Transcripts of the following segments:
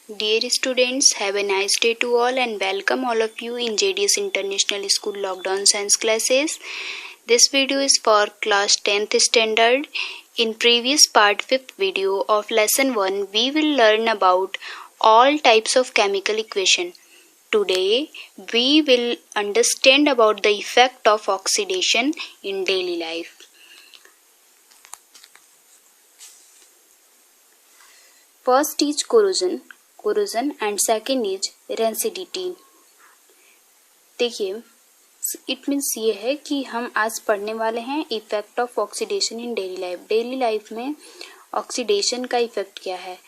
Dear students, have a nice day to all and welcome all of you in JDS International School Lockdown Science classes. This video is for class 10th standard. In previous part 5th video of lesson 1, we will learn about all types of chemical equation. Today, we will understand about the effect of oxidation in daily life. First is corrosion and second is rancidity. देखिए, it means ये है कि हम आज पढ़ने वाले हैं effect of oxidation in daily life. Daily life में ऑक्सीडेशन का इफेक्ट क्या है.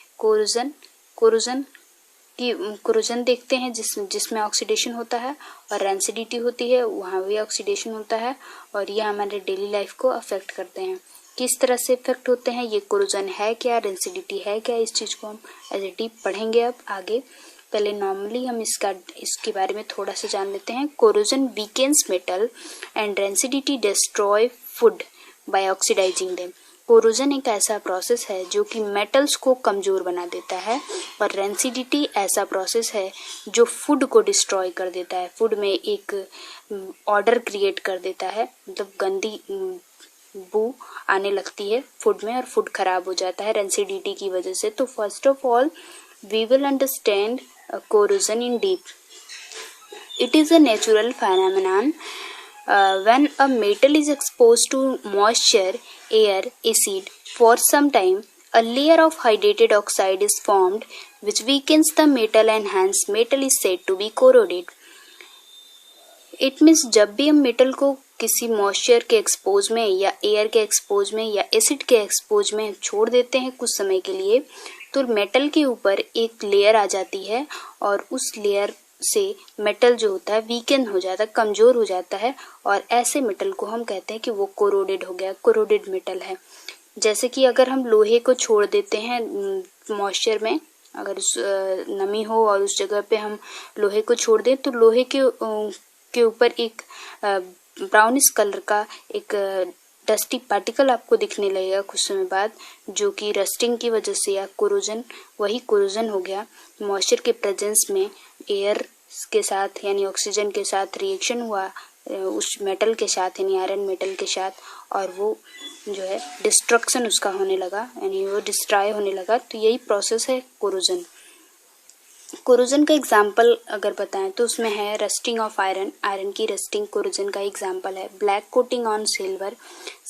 कोरोजन देखते हैं जिसमें ऑक्सीडेशन होता है और रेंसिडिटी होती है, वहाँ भी ऑक्सीडेशन होता है और ये हमारे डेली लाइफ को अफेक्ट करते हैं. किस तरह से इफेक्ट होते हैं, ये कोरोजन है क्या, रेंसिडिटी है क्या, इस चीज़ को हम एज ए डीप पढ़ेंगे अब आगे. पहले नॉर्मली हम इसके बारे में थोड़ा सा जान लेते हैं. Corrosion weakens metal and rancidity destroy food by oxidizing them. Corrosion एक ऐसा प्रोसेस है जो कि मेटल्स को कमज़ोर बना देता है और रेंसिडिटी ऐसा प्रोसेस है जो फूड को डिस्ट्रॉय कर देता है. फूड में एक ऑर्डर क्रिएट कर देता है, मतलब गंदी बू आने लगती है फूड में और फूड खराब हो जाता है रेंसिडिटी की वजह से. तो first of all we will understand corrosion in deep. It is a natural phenomenon when a metal is exposed to moisture, air, acid for some time. A layer of hydrated oxide is formed which weakens the metal and hence metal is said to be corroded. It means जब भी हम metal को किसी moisture के expose में या air के expose में या एसिड के एक्सपोज में छोड़ देते हैं कुछ समय के लिए, तो मेटल के ऊपर एक लेयर आ जाती है और उस लेयर से मेटल जो होता है वीकन हो जाता है, कमज़ोर हो जाता है और ऐसे मेटल को हम कहते हैं कि वो कोरोडेड हो गया, कोरोडेड मेटल है. जैसे कि अगर हम लोहे को छोड़ देते हैं मॉइस्चर में, अगर उस नमी हो और उस जगह पे हम लोहे को छोड़ दें तो लोहे के ऊपर एक ब्राउनिश कलर का एक डस्टी पार्टिकल आपको दिखने लगेगा कुछ समय बाद, जो कि रस्टिंग की वजह से या कोरोजन, वही कोरोजन हो गया. मॉइस्चर के प्रेजेंस में एयर के साथ यानी ऑक्सीजन के साथ रिएक्शन हुआ उस मेटल के साथ यानी आयरन मेटल के साथ, और वो जो है डिस्ट्रक्शन उसका होने लगा यानी वो डिस्ट्रॉय होने लगा. तो यही प्रोसेस है कोरोजन. कोरोजन का एग्जाम्पल अगर बताएं तो उसमें है रस्टिंग ऑफ आयरन. आयरन की रस्टिंग कोरोजन का एग्जाम्पल है. Black coating on silver.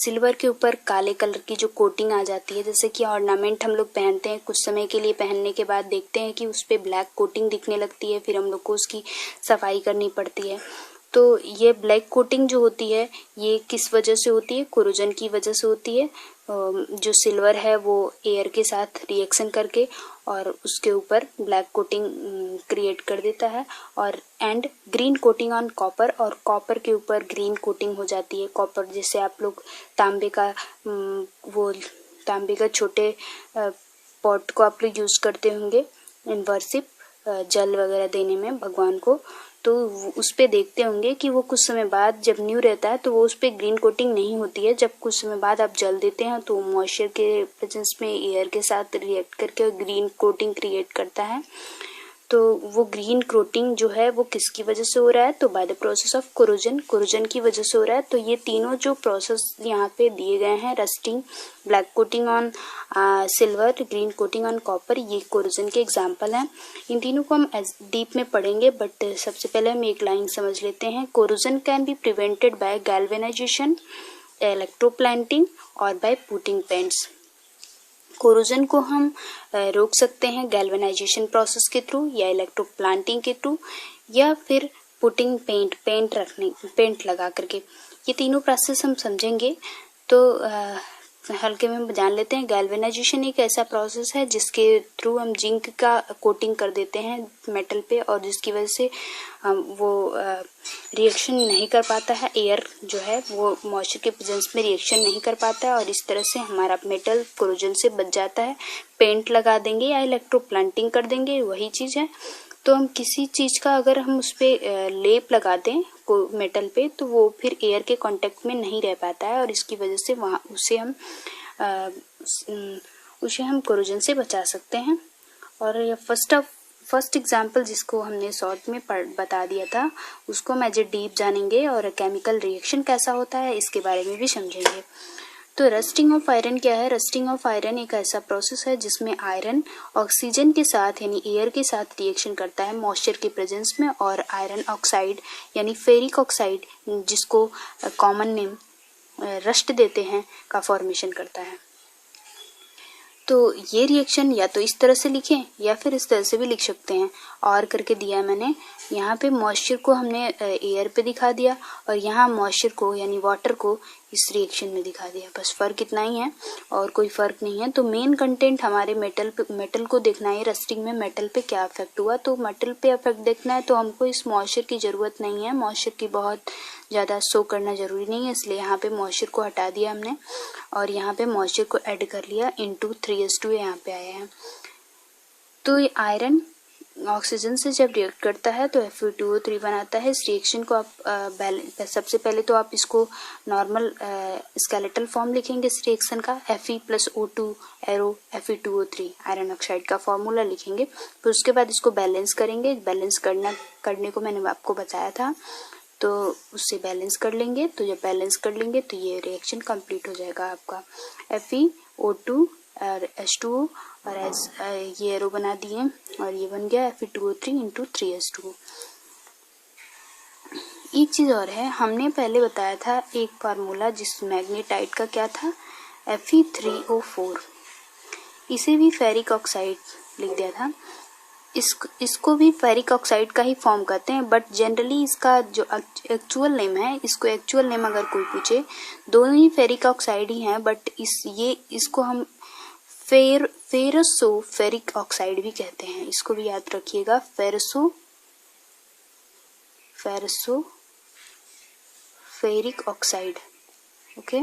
Silver के ऊपर काले कलर की जो कोटिंग आ जाती है, जैसे कि ऑर्नामेंट हम लोग पहनते हैं, कुछ समय के लिए पहनने के बाद देखते हैं कि उस पर ब्लैक कोटिंग दिखने लगती है, फिर हम लोग को उसकी सफाई करनी पड़ती है. तो ये ब्लैक कोटिंग जो होती है ये किस वजह से होती है, कोरोजन की वजह से होती है. जो सिल्वर है वो एयर के साथ रिएक्शन करके और उसके ऊपर ब्लैक कोटिंग क्रिएट कर देता है. और and green coating on copper, और कॉपर के ऊपर ग्रीन कोटिंग हो जाती है. कॉपर जैसे आप लोग तांबे का छोटे पॉट को आप लोग यूज़ करते होंगे इन वर्शिप, जल वगैरह देने में भगवान को, तो उस पे देखते होंगे कि वो कुछ समय बाद जब न्यू रहता है तो वो उस पे ग्रीन कोटिंग नहीं होती है. जब कुछ समय बाद आप जल देते हैं तो मॉइस्चर के प्रेजेंस में एयर के साथ रिएक्ट करके ग्रीन कोटिंग क्रिएट करता है. तो वो ग्रीन कोटिंग जो है वो किसकी वजह से हो रहा है, तो by the process of corrosion की वजह से हो रहा है. तो ये तीनों जो प्रोसेस यहाँ पे दिए गए हैं, rusting, black coating on silver, green coating on copper, ये कोरोजन के एग्जाम्पल हैं. इन तीनों को हम डीप में पढ़ेंगे, बट सबसे पहले हम एक लाइन समझ लेते हैं. Corrosion can be prevented by galvanisation, electroplating और बाय पुटिंग पेंट्स. कोरोजन को हम रोक सकते हैं गैल्वेनाइजेशन प्रोसेस के थ्रू या इलेक्ट्रोप्लांटिंग के थ्रू या फिर पुटिंग पेंट लगा करके. ये तीनों प्रोसेस हम समझेंगे. तो हल्के में जान लेते हैं. गैल्वेनाइजेशन एक ऐसा प्रोसेस है जिसके थ्रू हम जिंक का कोटिंग कर देते हैं मेटल पे और जिसकी वजह से वो रिएक्शन नहीं कर पाता है. एयर जो है वो मॉइस्चर के प्रेजेंस में रिएक्शन नहीं कर पाता है और इस तरह से हमारा मेटल कोरोजन से बच जाता है. पेंट लगा देंगे या इलेक्ट्रोप्लांटिंग कर देंगे, वही चीज़ है. तो हम किसी चीज़ का अगर हम उस पर लेप लगा दें मेटल पे तो वो फिर एयर के कांटेक्ट में नहीं रह पाता है और इसकी वजह से वहाँ उसे हम कोरोजन से बचा सकते हैं. और फर्स्ट ऑफ फर्स्ट एग्जांपल जिसको हमने शॉर्ट में बता दिया था उसको मैं जो डीप जानेंगे और केमिकल रिएक्शन कैसा होता है इसके बारे में भी समझेंगे। तो रस्टिंग ऑफ आयरन क्या है? रस्टिंग ऑफ आयरन एक ऐसा प्रोसेस है जिसमें आयरन ऑक्सीजन के साथ यानी एयर के साथ रिएक्शन करता है मॉइस्चर के प्रेजेंस में, और आयरन ऑक्साइड यानी फेरिक ऑक्साइड जिसको कॉमन नेम रस्ट देते हैं का फॉर्मेशन करता है। तो ये रिएक्शन या तो इस तरह से लिखें या फिर इस तरह से भी लिख सकते हैं। और करके दिया मैंने, यहाँ पे मॉइस्चर को हमने एयर पे दिखा दिया और यहाँ मॉइस्चर को यानी वाटर को इस रिएक्शन में दिखा दिया, बस फर्क इतना ही है और कोई फर्क नहीं है। तो मेन कंटेंट हमारे मेटल को देखना है, रस्टिंग में मेटल पे क्या इफेक्ट हुआ। तो मेटल पे इफेक्ट देखना है तो हमको इस मॉइस्चर की जरूरत नहीं है, मॉइस्चर की बहुत ज़्यादा शो करना जरूरी नहीं है, इसलिए यहाँ पे मॉइस्चर को हटा दिया हमने और यहाँ पे मॉइस्चर को ऐड कर लिया इनटू 3s2 यहाँ पे आया है। तो ये आयरन ऑक्सीजन से जब रिएक्ट करता है तो Fe2O3 बनाता है। इस रिएक्शन को आप सबसे पहले तो आप इसको नॉर्मल स्केलेटल फॉर्म लिखेंगे इस रिएक्शन का, Fe+O2 arrow Fe2O3 iron oxide का फॉर्मूला लिखेंगे। फिर उसके बाद इसको बैलेंस करेंगे, बैलेंस करने को मैंने आपको बताया था, तो उससे बैलेंस कर लेंगे। तो जब बैलेंस कर लेंगे तो ये रिएक्शन कंप्लीट हो जाएगा आपका। FeO2 और H2O और ये एरो बना दिए और ये बन गया Fe2O3 इंटू 3s2। एक चीज़ और है, हमने पहले बताया था एक फार्मूला जिस मैग्नेटाइट का क्या था, Fe3O4, इसे भी फेरिक ऑक्साइड लिख दिया था। इसको भी फेरिक ऑक्साइड का ही फॉर्म करते हैं, बट जनरली इसका जो एक्चुअल नेम है, इसको एक्चुअल नेम अगर कोई पूछे, दोनों ही फेरिक ऑक्साइड ही हैं, बट इसको हम फेरसो फेरिक ऑक्साइड भी कहते हैं, इसको भी याद रखिएगा, फेरसो फेरिक ऑक्साइड। ओके,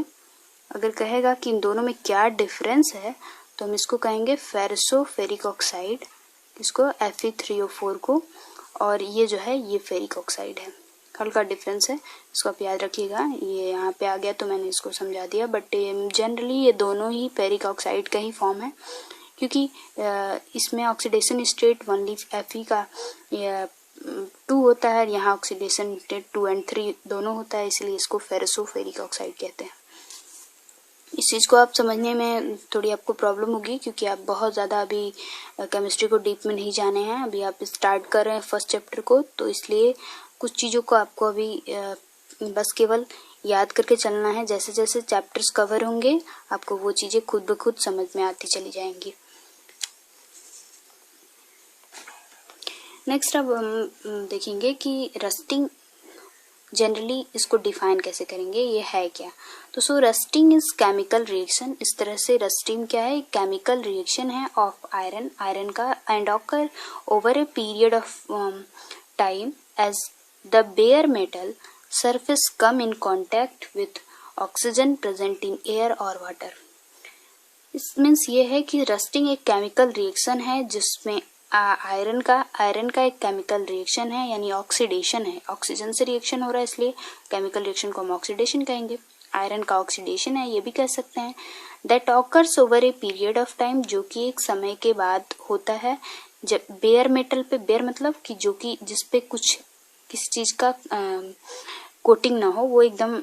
अगर कहेगा कि इन दोनों में क्या डिफरेंस है तो हम इसको कहेंगे फेरसो फेरिक ऑक्साइड, इसको Fe3O4 को, और ये जो है ये फेरिक ऑक्साइड है, हल्का डिफरेंस है, इसको आप याद रखिएगा। ये यहाँ पे आ गया तो मैंने इसको समझा दिया, बट जनरली ये दोनों ही फेरिक ऑक्साइड का ही फॉर्म है, क्योंकि इसमें ऑक्सीडेशन स्टेट ओनली Fe का 2 होता है, यहाँ ऑक्सीडेशन स्टेट 2 और 3 दोनों होता है, इसलिए इसको फेरसो फेरिक ऑक्साइड कहते हैं। इस चीज़ को आप समझने में थोड़ी आपको प्रॉब्लम होगी, क्योंकि आप बहुत ज़्यादा अभी केमिस्ट्री को डीप में नहीं जाने हैं, अभी आप स्टार्ट कर रहे हैं फर्स्ट चैप्टर को, तो इसलिए कुछ चीज़ों को आपको अभी बस केवल याद करके चलना है। जैसे जैसे चैप्टर्स कवर होंगे आपको वो चीज़ें खुद ब खुद समझ में आती चली जाएंगी। नेक्स्ट अब हम देखेंगे कि रस्टिंग जनरली इसको डिफाइन कैसे करेंगे, ये है क्या। तो रस्टिंग इज केमिकल रिएक्शन, इस तरह से रस्टिंग क्या है, केमिकल रिएक्शन है ऑफ आयरन का, and occur over a period of time as the bare metal surface come in contact with oxygen present in air और वाटर। इस मीन्स ये है कि रस्टिंग एक केमिकल रिएक्शन है जिसमें आयरन का एक केमिकल रिएक्शन है, यानी ऑक्सीडेशन है, ऑक्सीजन से रिएक्शन हो रहा है, इसलिए केमिकल रिएक्शन को हम ऑक्सीडेशन कहेंगे। आयरन का ऑक्सीडेशन है ये भी कह सकते हैं। That occurs over a period of time, जो कि एक समय के बाद होता है। जब बेयर मेटल पे, बेयर मतलब कि जो कि जिसपे कुछ किसी चीज का कोटिंग ना हो, वो एकदम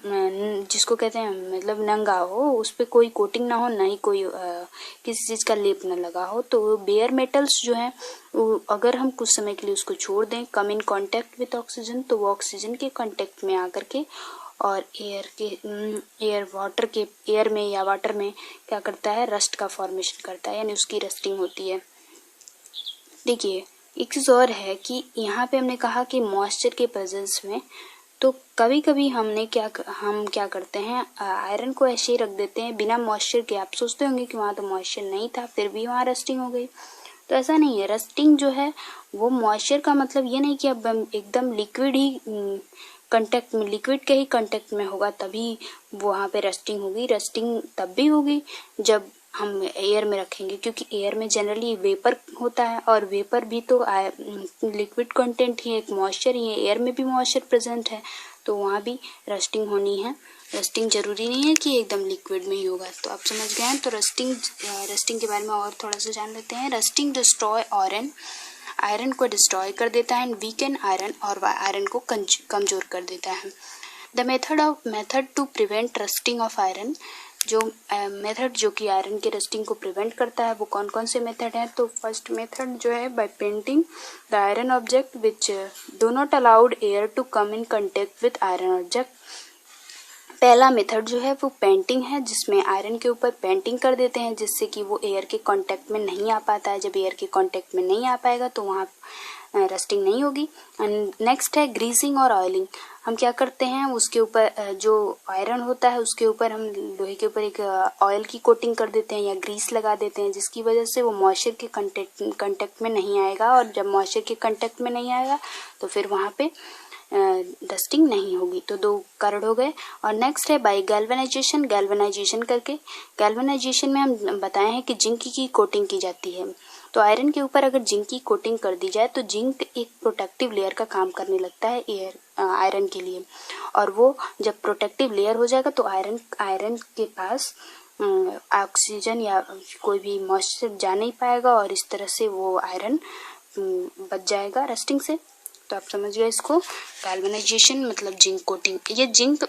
जिसको कहते हैं मतलब नंगा हो, उस पर कोई कोटिंग ना हो, ना ही कोई किसी चीज़ का लेप ना लगा हो। तो बेयर मेटल्स जो है अगर हम कुछ समय के लिए उसको छोड़ दें, कम इन कांटेक्ट विद ऑक्सीजन, तो वो ऑक्सीजन के कांटेक्ट में आकर के और एयर में या वाटर में क्या करता है, रस्ट का फॉर्मेशन करता है, यानी उसकी रस्टिंग होती है। देखिए एक चीज़ और है कि यहाँ पे हमने कहा कि मॉइस्चर के प्रेजेंस में, तो कभी कभी हम क्या करते हैं, आयरन को ऐसे ही रख देते हैं बिना मॉइस्चर के। आप सोचते होंगे कि वहाँ तो मॉइस्चर नहीं था फिर भी वहाँ रस्टिंग हो गई, तो ऐसा नहीं है। रस्टिंग जो है वो मॉइस्चर का मतलब ये नहीं कि अब एकदम लिक्विड ही कांटेक्ट में, लिक्विड के ही कांटेक्ट में होगा तभी वहाँ पे रस्टिंग होगी। रस्टिंग तब भी होगी जब हम एयर में रखेंगे, क्योंकि एयर में जनरली वेपर होता है और वेपर भी तो लिक्विड कंटेंट ही, एक मॉइस्चर ही है, एयर में भी मॉइस्चर प्रेजेंट है, तो वहाँ भी रस्टिंग होनी है। रस्टिंग जरूरी नहीं है कि एकदम लिक्विड में ही होगा। तो आप समझ गए हैं। तो रस्टिंग के बारे में और थोड़ा सा जान लेते हैं। रस्टिंग डिस्ट्रॉय आयरन को डिस्ट्रॉय कर देता है एंड वीकन आयरन, और आयरन को कमजोर कर देता है। The method to prevent rusting of iron, जो मेथड जो कि आयरन के रस्टिंग को प्रिवेंट करता है वो कौन कौन से मेथड हैं। तो फर्स्ट मेथड जो है by painting the iron object which do not allowed air to come in contact with iron object. पहला मेथड जो है वो पेंटिंग है, जिसमें आयरन के ऊपर पेंटिंग कर देते हैं जिससे कि वो एयर के कांटेक्ट में नहीं आ पाता है। जब एयर के कांटेक्ट में नहीं आ पाएगा तो वहाँ रस्टिंग नहीं होगी। एंड नेक्स्ट है ग्रीसिंग और ऑयलिंग। हम क्या करते हैं, उसके ऊपर जो आयरन होता है उसके ऊपर हम लोहे के ऊपर एक ऑयल की कोटिंग कर देते हैं या ग्रीस लगा देते हैं, जिसकी वजह से वो मॉइस्चर के कांटेक्ट में नहीं आएगा, और जब मॉइस्चर के कांटेक्ट में नहीं आएगा तो फिर वहाँ पे डस्टिंग नहीं होगी। तो 2 कारण हो गए। और नेक्स्ट है बाय गैल्वेनाइजेशन। गैल्वेनाइजेशन करके, गैल्वेनाइजेशन में हम बताए हैं कि जिंक की कोटिंग की जाती है। तो आयरन के ऊपर अगर जिंक की कोटिंग कर दी जाए तो जिंक एक प्रोटेक्टिव लेयर का काम करने लगता है आयरन के लिए, और वो जब प्रोटेक्टिव लेयर हो जाएगा तो आयरन के पास ऑक्सीजन या कोई भी मॉइस्चर जा नहीं पाएगा, और इस तरह से वो आयरन बच जाएगा रस्टिंग से। तो आप समझ गए इसको। गैल्वेनाइजेशन मतलब जिंक कोटिंग। ये जिंक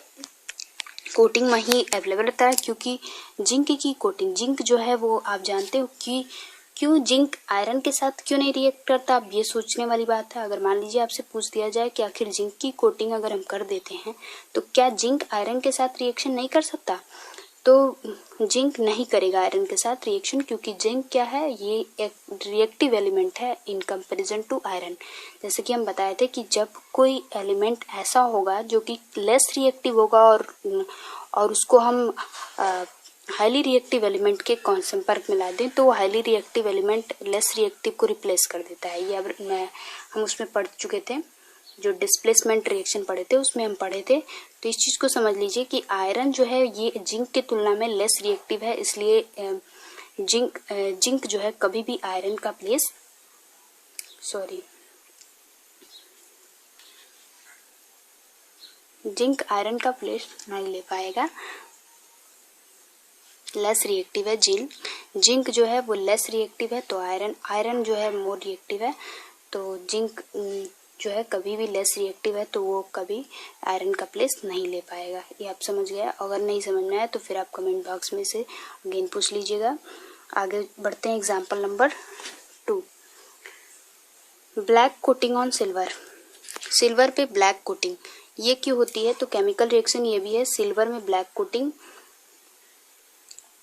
कोटिंग वहीं अवेलेबल रहता है क्योंकि जिंक की कोटिंग, जिंक जो है वो आप जानते हो कि क्यों जिंक आयरन के साथ क्यों नहीं रिएक्ट करता। अब ये सोचने वाली बात है। अगर मान लीजिए आपसे पूछ दिया जाए कि आखिर जिंक की कोटिंग अगर हम कर देते हैं तो क्या जिंक आयरन के साथ रिएक्शन नहीं कर सकता, तो जिंक नहीं करेगा आयरन के साथ रिएक्शन, क्योंकि जिंक क्या है, ये एक रिएक्टिव एलिमेंट है इन कंपैरिजन टू आयरन। जैसे कि हम बताए थे कि जब कोई एलिमेंट ऐसा होगा जो कि लेस रिएक्टिव होगा और उसको हम हाईली रिएक्टिव एलिमेंट के संपर्क में ला दें तो highly reactive element less reactive को रिप्लेस कर देता है। ये अब हम उसमें पढ़ चुके थे, जो डिस्प्लेसमेंट रिएक्शन पढ़े थे उसमें हम पढ़े थे। तो इस चीज को समझ लीजिए कि आयरन जो है ये जिंक के तुलना में लेस रिएक्टिव है, इसलिए जिंक जो है कभी भी आयरन का प्लेस जिंक आयरन का प्लेस नहीं ले पाएगा। लेस रिएक्टिव है जिंक जो है वो लेस रिएक्टिव है, तो आयरन जो है मोर रिएक्टिव है। तो जिंक जो है कभी भी लेस रिएक्टिव है तो वो कभी आयरन का प्लेस नहीं ले पाएगा। ये आप समझ गए। अगर नहीं समझ में आया तो फिर आप कमेंट बॉक्स में से अगेन पूछ लीजिएगा। आगे बढ़ते हैं example number 2। Black coating on silver. Silver पे ब्लैक कोटिंग ये क्यों होती है, तो केमिकल रिएक्शन ये भी है। सिल्वर में ब्लैक कोटिंग,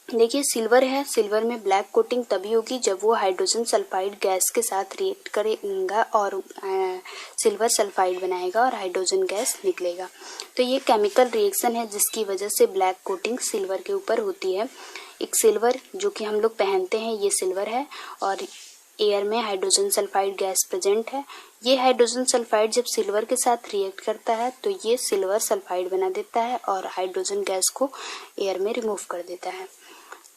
देखिए सिल्वर है, सिल्वर में ब्लैक कोटिंग तभी होगी जब वो हाइड्रोजन सल्फाइड गैस के साथ रिएक्ट करेगा और सिल्वर सल्फाइड बनाएगा और हाइड्रोजन गैस निकलेगा। तो ये केमिकल रिएक्शन है जिसकी वजह से ब्लैक कोटिंग सिल्वर के ऊपर होती है। एक सिल्वर जो कि हम लोग पहनते हैं ये सिल्वर है, और एयर में हाइड्रोजन सल्फाइड गैस प्रेजेंट है। ये हाइड्रोजन सल्फाइड जब सिल्वर के साथ रिएक्ट करता है तो ये सिल्वर सल्फाइड बना देता है और हाइड्रोजन गैस को एयर में रिमूव कर देता है।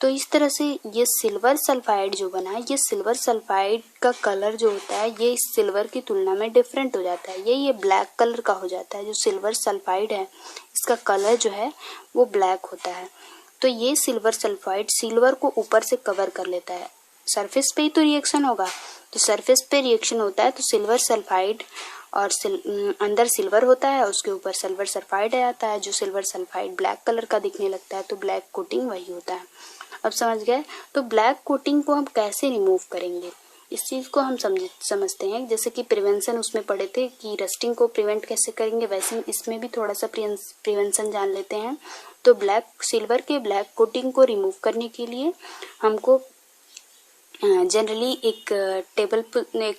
तो इस तरह से ये सिल्वर सल्फाइड जो बना है, ये सिल्वर सल्फाइड का कलर जो होता है ये इस सिल्वर की तुलना में डिफरेंट हो जाता है। ये ब्लैक कलर का हो जाता है। जो सिल्वर सल्फाइड है इसका कलर जो है वो ब्लैक होता है। तो ये सिल्वर सल्फाइड सिल्वर को ऊपर से कवर कर लेता है। सरफेस पे ही तो रिएक्शन होगा, तो सरफेस पे रिएक्शन होता है तो सिल्वर सल्फाइड और अंदर सिल्वर होता है, उसके ऊपर सिल्वर सल्फाइड आ जाता है। जो सिल्वर सल्फाइड ब्लैक कलर का दिखने लगता है तो ब्लैक कोटिंग वही होता है। अब समझ गए। तो ब्लैक कोटिंग को हम कैसे रिमूव करेंगे इस चीज को हम समझते हैं। जैसे कि प्रिवेंशन उसमें पढ़े थे कि रस्टिंग को प्रिवेंट कैसे करेंगे, वैसे इसमें भी थोड़ा सा प्रिवेंशन जान लेते हैं। तो सिल्वर के ब्लैक कोटिंग को रिमूव करने के लिए हमको जनरली एक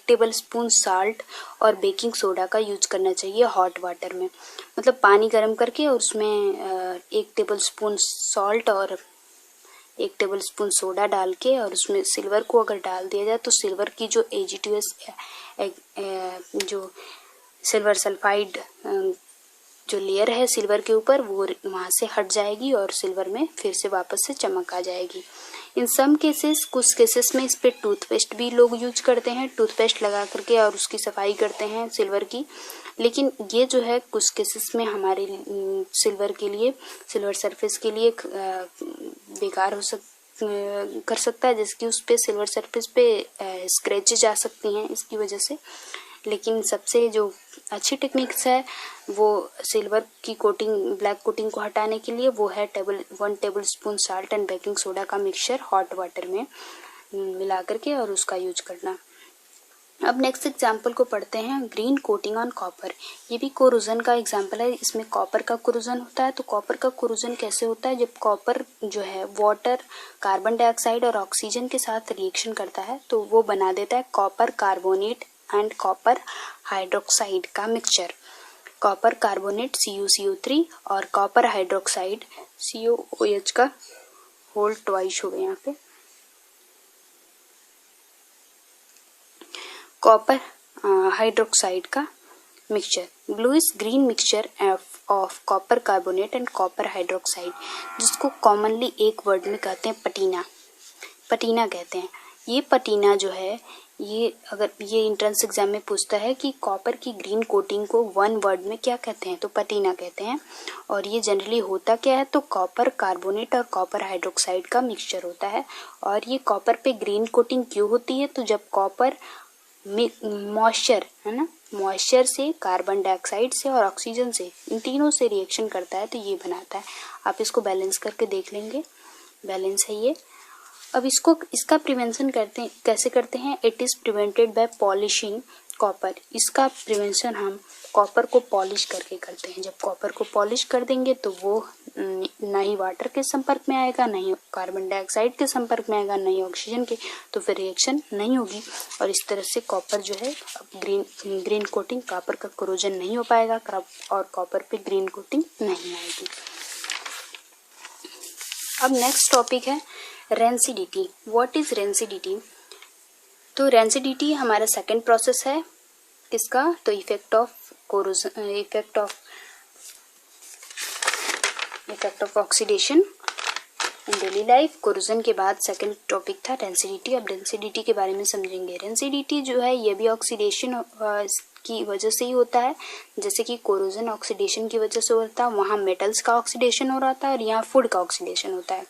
टेबल स्पून साल्ट और बेकिंग सोडा का यूज करना चाहिए हॉट वाटर में। मतलब पानी गर्म करके और उसमें 1 टेबल स्पून सॉल्ट और 1 टेबल स्पून सोडा डाल के और उसमें सिल्वर को अगर डाल दिया जाए तो सिल्वर की जो जो सिल्वर सल्फाइड जो लेयर है सिल्वर के ऊपर वो वहाँ से हट जाएगी और सिल्वर में फिर से वापस से चमक आ जाएगी। इन सम केसेस, कुछ केसेस में इस पे टूथपेस्ट भी लोग यूज करते हैं, टूथपेस्ट लगा करके और उसकी सफाई करते हैं सिल्वर की। लेकिन ये जो है कुछ केसेस में हमारे सिल्वर सरफेस के लिए बेकार कर सकता है, जैसे कि उस पे सिल्वर सरफेस पे स्क्रैचेज आ सकती हैं इसकी वजह से। लेकिन सबसे जो अच्छी टेक्निक्स है वो सिल्वर की कोटिंग, ब्लैक कोटिंग को हटाने के लिए, वो है 1 table spoon salt and baking soda का मिक्सचर हॉट वाटर में मिला करके और उसका यूज करना। अब नेक्स्ट एग्जाम्पल को पढ़ते हैं, ग्रीन कोटिंग ऑन कॉपर। ये भी कोरोजन का एग्जाम्पल है, इसमें कॉपर का कोरोजन होता है। तो कॉपर का कोरोजन कैसे होता है, जब कॉपर जो है वाटर, कार्बन डाइऑक्साइड और ऑक्सीजन के साथ रिएक्शन करता है तो वो बना देता है copper carbonate and copper hydroxide का मिक्सचर। कॉपर कार्बोनेट CuCO3 और कॉपर हाइड्रोक्साइड COOH का होल ट्वाइस हो गए यहाँ पे, कॉपर हाइड्रोक्साइड का mixture. Bluish green mixture of copper carbonate and copper hydroxide, जिसको कॉमनली एक वर्ड में कहते हैं पटीना, पटीना कहते हैं। ये पटीना जो है, ये अगर ये एंट्रेंस एग्जाम में पूछता है कि कॉपर की ग्रीन कोटिंग को वन वर्ड में क्या कहते हैं, तो पटीना कहते हैं। और ये जनरली होता क्या है, तो कॉपर कार्बोनेट और कॉपर हाइड्रोक्साइड का मिक्सचर होता है। और ये कॉपर पे ग्रीन कोटिंग क्यों होती है, तो जब कॉपर मॉइस्चर है ना, मॉइस्चर से, कार्बन डाइऑक्साइड से और ऑक्सीजन से, इन तीनों से रिएक्शन करता है तो ये बनाता है। आप इसको बैलेंस करके देख लेंगे, बैलेंस है ये। अब इसका प्रिवेंशन कैसे करते हैं, it is prevented by polishing copper. इसका प्रिवेंशन हम कॉपर को पॉलिश करके करते हैं। जब कॉपर को पॉलिश कर देंगे तो वो ना ही वाटर के संपर्क में आएगा, ना ही कार्बन डाइऑक्साइड के संपर्क में आएगा, ना ही ऑक्सीजन के, तो फिर रिएक्शन नहीं होगी। और इस तरह से कॉपर जो है, ग्रीन कोटिंग, कॉपर का कोरोजन नहीं हो पाएगा और कॉपर पे ग्रीन कोटिंग नहीं आएगी। अब नेक्स्ट टॉपिक है रेंसिडिटी। What is rancidity? तो रेंसिडिटी हमारा सेकंड प्रोसेस है किसका, तो effect of oxidation in daily life. Corrosion के बाद सेकंड टॉपिक था रेंसिडिटी। अब रेंसिडिटी के बारे में समझेंगे। रेंसिडिटी जो है ये भी ऑक्सीडेशन की वजह से ही होता है, जैसे कि कोरोजन ऑक्सीडेशन की वजह से होता है, वहाँ मेटल्स का ऑक्सीडेशन हो रहा था और यहाँ फूड का ऑक्सीडेशन होता है।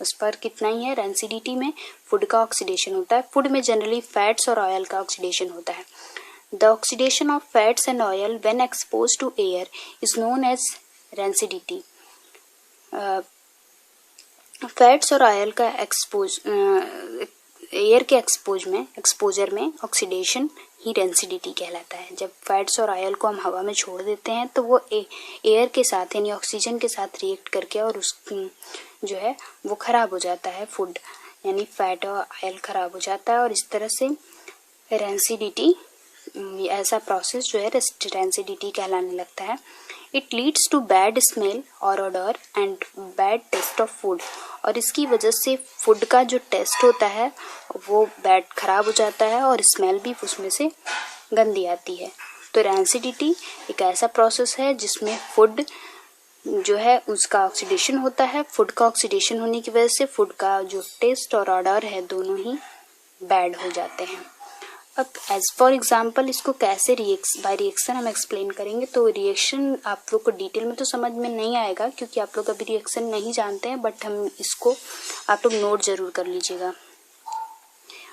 उस पर कितना ही है, रेंसिडिटी में फूड का ऑक्सीडेशन होता है। फूड में जनरली फैट्स और ऑयल का ऑक्सीडेशन होता है। The oxidation of fats and oil when expose to air is known as rancidity. Fats और ऑयल का एयर के एक्सपोजर में ऑक्सीडेशन ही रेंसिडिटी कहलाता है। जब फैट्स और ऑयल को हम हवा में छोड़ देते हैं तो वो एयर के साथ यानी ऑक्सीजन के साथ रिएक्ट करके और उस जो है वो खराब हो जाता है, फूड यानी फैट और ऑयल खराब हो जाता है। और इस तरह से रेंसिडिटी, ऐसा प्रोसेस जो है रेंसिडिटी कहलाने लगता है। It leads to bad smell और odour and bad taste of food. और इसकी वजह से फूड का जो टेस्ट होता है वो बैड खराब हो जाता है और स्मेल भी उसमें से गंदी आती है। तो रेंसिडिटी एक ऐसा प्रोसेस है जिसमें फूड जो है उसका ऑक्सीडेशन होता है। फूड का ऑक्सीडेशन होने की वजह से फूड का जो टेस्ट और ऑडर है दोनों ही बैड हो जाते हैं। अब एज फॉर एग्जाम्पल इसको कैसे बाय रिएक्शन हम एक्सप्लेन करेंगे। तो रिएक्शन आप लोग को डिटेल में तो समझ में नहीं आएगा क्योंकि आप लोग अभी रिएक्शन नहीं जानते हैं, बट हम इसको आप लोग नोट जरूर कर लीजिएगा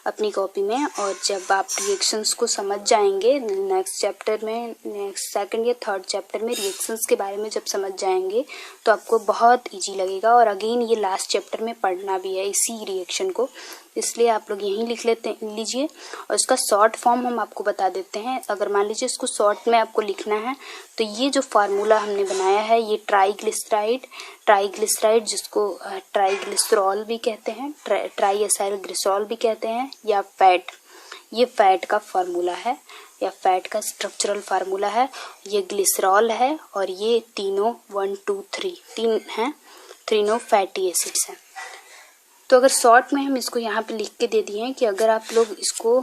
अपनी कॉपी में। और जब आप रिएक्शंस को समझ जाएंगे नेक्स्ट चैप्टर में, नेक्स्ट सेकंड या थर्ड चैप्टर में रिएक्शंस के बारे में जब समझ जाएंगे तो आपको बहुत इजी लगेगा। और अगेन ये लास्ट चैप्टर में पढ़ना भी है इसी रिएक्शन को, इसलिए आप लोग यहीं लिख लीजिए। और इसका शॉर्ट फॉर्म हम आपको बता देते हैं। अगर मान लीजिए इसको शॉर्ट में आपको लिखना है तो ये जो फार्मूला हमने बनाया है ये ट्राइग्लिसराइड जिसको ट्राइग्लिसरॉल भी कहते हैं, ट्राइएसाइल ग्लिसरॉल भी कहते हैं, या फैट, ये फैट का फार्मूला है या फैट का स्ट्रक्चरल फार्मूला है। ये ग्लिसरॉल है और ये तीनों 1 2 3 तीन हैं, तीनों फैटी एसिड्स हैं। तो अगर शॉर्ट में हम इसको यहाँ पे लिख के दे दिए हैं कि अगर आप लोग इसको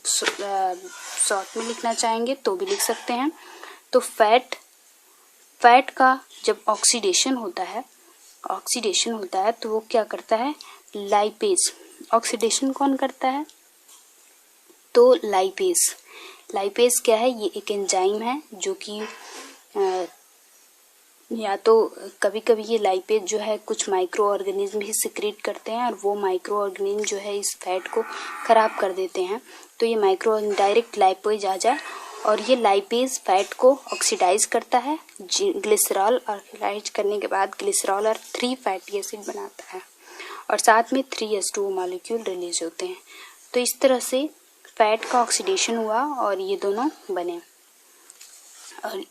शॉर्ट में लिखना चाहेंगे तो भी लिख सकते हैं। तो फैट का जब ऑक्सीडेशन होता है तो वो क्या करता है, लाइपेज। ऑक्सीडेशन कौन करता है, तो लाइपेज क्या है, ये एक एंजाइम है जो कि या तो कभी कभी ये लाइपेज जो है कुछ माइक्रो ऑर्गेनिज्म भी सिक्रीट करते हैं और वो माइक्रो ऑर्गेनिज्म जो है इस फैट को ख़राब कर देते हैं। तो ये माइक्रो डायरेक्ट लाइपेज आ जाए और ये लाइपेज फैट को ऑक्सीडाइज करता है, ग्लिसरॉल ऑक्सीडाइज करने के बाद ग्लिसरॉल और 3 फैटी एसिड बनाता है और साथ में 3H2O मॉलिक्यूल रिलीज होते हैं। तो इस तरह से फैट का ऑक्सीडेशन हुआ और ये दोनों बने और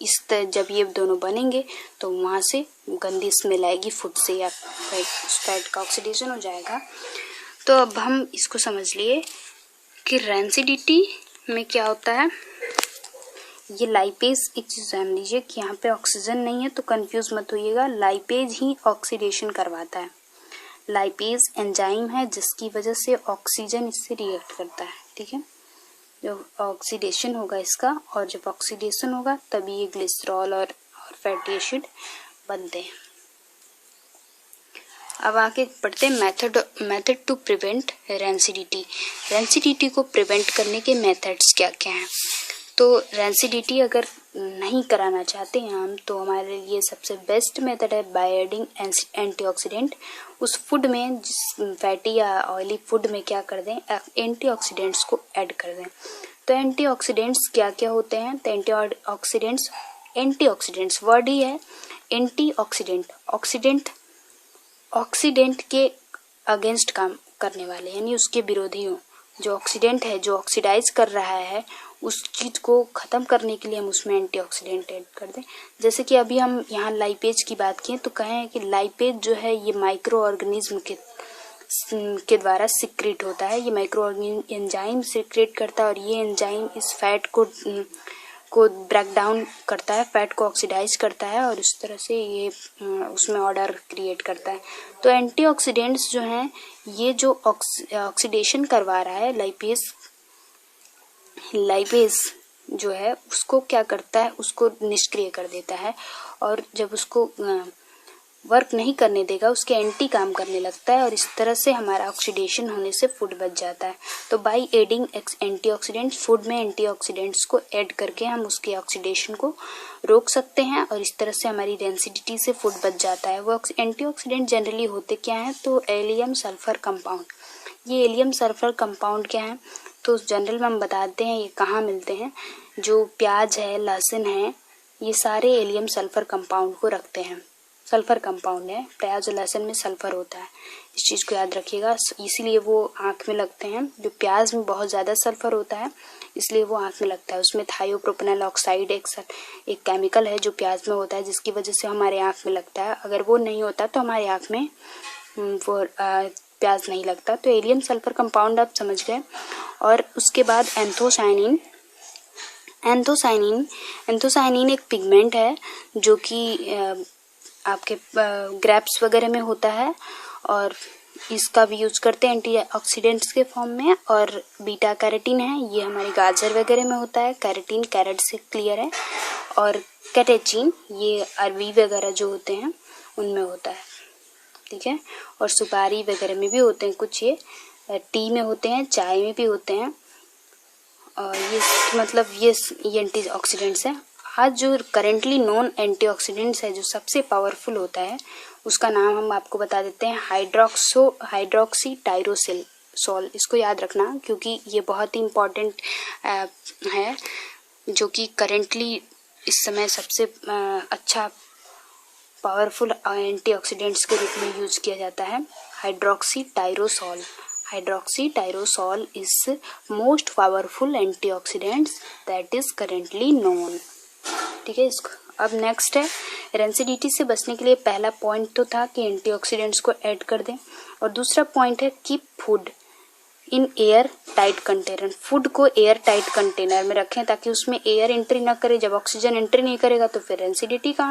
जब ये दोनों बनेंगे तो वहाँ से गंदी स्मेल आएगी फूड से या फैट का ऑक्सीडेशन हो जाएगा। तो अब हम इसको समझ लिए कि रैंसिडिटी में क्या होता है। ये लाइपेज, एक चीज़ जान लीजिए कि यहाँ पे ऑक्सीजन नहीं है तो कंफ्यूज मत होइएगा, लाइपेज ही ऑक्सीडेशन करवाता है। लाइपेज एंजाइम है जिसकी वजह से ऑक्सीजन इससे रिएक्ट करता है, ठीक है। जब ऑक्सीडेशन होगा इसका और जब ऑक्सीडेशन होगा तभी ये ग्लिसरॉल और फैटी एसिड बनते हैं। अब आगे बढ़ते हैं method to prevent rancidity. Rancidity को प्रिवेंट करने के मेथड्स क्या क्या हैं। तो रैंसिडिटी अगर नहीं कराना चाहते हैं हम तो हमारे लिए सबसे बेस्ट मेथड है बाय एडिंग एंटीऑक्सीडेंट। उस फूड में जिस फैटी या ऑयली फूड में क्या कर दें, एंटीऑक्सीडेंट्स को ऐड कर दें। तो एंटीऑक्सीडेंट्स क्या क्या होते हैं। तो एंटीऑक्सीडेंट्स वर्ड ही है एंटीऑक्सीडेंट, ऑक्सीडेंट के अगेंस्ट काम करने वाले, यानी उसके विरोधी हो। जो ऑक्सीडेंट है जो ऑक्सीडाइज कर रहा है उस चीज को खत्म करने के लिए हम उसमें एंटीऑक्सीडेंट ऐड कर दें। जैसे कि अभी हम यहाँ लाइपेज की बात किए तो कहें कि लाइपेज जो है ये माइक्रो ऑर्गेनिज्म के द्वारा सिक्रेट होता है। ये माइक्रो एंजाइम सिक्रेट करता है और ये एंजाइम इस फैट को ब्रेक डाउन करता है, फैट को ऑक्सीडाइज करता है और इस तरह से ये उसमें ऑर्डर क्रिएट करता है। तो एंटीऑक्सीडेंट्स जो हैं ये जो ऑक्सीडेशन करवा रहा है लाइपेज जो है उसको क्या करता है, उसको निष्क्रिय कर देता है और जब उसको वर्क नहीं करने देगा उसके एंटी काम करने लगता है और इस तरह से हमारा ऑक्सीडेशन होने से फूड बच जाता है। तो बाय एडिंग एंटीऑक्सीडेंट्स, फूड में एंटीऑक्सीडेंट्स को ऐड करके हम उसके ऑक्सीडेशन को रोक सकते हैं और इस तरह से हमारी रैंसिडिटी से फूड बच जाता है। वो एंटीऑक्सीडेंट जनरली होते क्या हैं, तो एलियम सल्फर कंपाउंड। ये एलियम सल्फर कंपाउंड क्या है तो जनरल में हम बताते हैं ये कहाँ मिलते हैं। जो प्याज है, लहसुन है, ये सारे एलियम सल्फर कंपाउंड को रखते हैं। सल्फर कंपाउंड है, प्याज और लहसुन में सल्फर होता है, इस चीज़ को याद रखिएगा। इसीलिए वो आँख में लगते हैं। जो प्याज में बहुत ज़्यादा सल्फर होता है इसलिए वो आँख में लगता है। उसमें थायोप्रोपेनॉल ऑक्साइड एक केमिकल है जो प्याज में होता है जिसकी वजह से हमारे आँख में लगता है। अगर वो नहीं होता तो हमारे आँख में वो प्याज नहीं लगता। तो एलियम सल्फर कंपाउंड आप समझ गए। और उसके बाद एंथोसाइनिन एक पिगमेंट है जो कि आपके ग्रेप्स वगैरह में होता है और इसका भी यूज करते हैं एंटीऑक्सीडेंट्स के फॉर्म में। और बीटा कैरोटीन है, ये हमारी गाजर वगैरह में होता है। कैरोटीन कैरेट से क्लियर है। और कैटेचिन ये अरवी वगैरह जो होते हैं उनमें होता है, ठीक है। और सुपारी वगैरह में भी होते हैं कुछ, ये टी में होते हैं, चाय में भी होते हैं। और ये मतलब ये एंटीऑक्सीडेंट्स हैं। आज जो करेंटली नॉन एंटीऑक्सीडेंट्स है जो सबसे पावरफुल होता है उसका नाम हम आपको बता देते हैं हाइड्रोक्सी टायरोसोल। इसको याद रखना क्योंकि ये बहुत ही इम्पोर्टेंट है जो कि करेंटली इस समय सबसे अच्छा पावरफुल एंटीऑक्सीडेंट्स के रूप में यूज किया जाता है। Hydroxy tyrosol is most powerful antioxidants that is currently known, ठीक है। इसको अब नेक्स्ट है रैंसिडिटी से बचने के लिए पहला पॉइंट तो था कि एंटीऑक्सीडेंट्स को ऐड कर दें और दूसरा पॉइंट है keep food in air tight container. Food को एयर टाइट कंटेनर में रखें ताकि उसमें एयर एंट्री ना करे। जब ऑक्सीजन एंट्री नहीं करेगा तो फिर रैंसिडिटी का